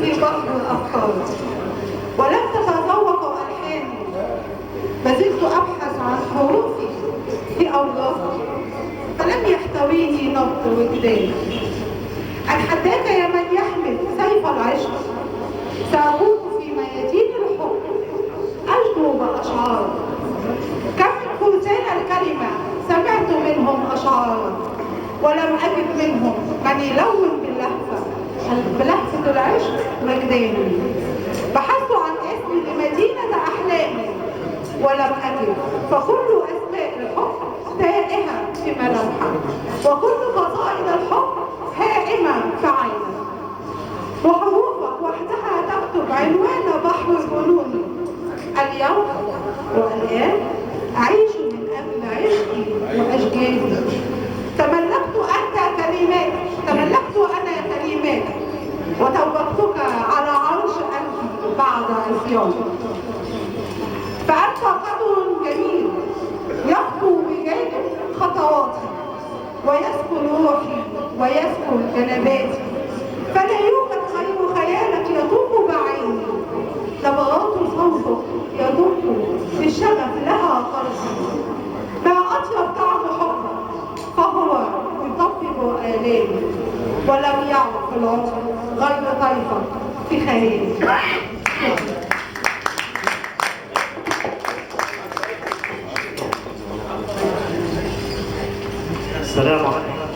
في بحر الأفكار ولم تتذوق ألحاني. ما زلت أبحث عن حروفي في أوراقي فلم يحتويني نبض وجداني. أتحداك يا من يحمل سيف العشق، سأكون في ميادين الحب أجدو بأشعار. كم من فرسان الكلمة سمعت منهم أشعارا ولم أجد منهم من يلون بلهفة العشق مجداني. بحثت عن اسم لمدينة أحلامي ولم أجد، فكل أسماء الحب تائهة في ملامحها وكل قصائد الحب هائمة في عينك. وحروفك وحدها تكتب عنوان بحر الجنون. اليوم والآن أعيش من أجل عشقي وأشجاني. تملكت أنا كلماتك وتوبتك على عرش قلبي بعد عصياني. فأنت قدر جميل يخطو بجانب خطواتي ويسكن روحي ويسكن جنباتي. فلا يوجد غير خيالك يطوف بعيني. نبرات صوتك يدق بالشغف لها قلبي. ما أطيب طعم حبك فهو يطبب آلامي. ولم يعد في العمر غير طيفك في خيالي. السلام عليكم.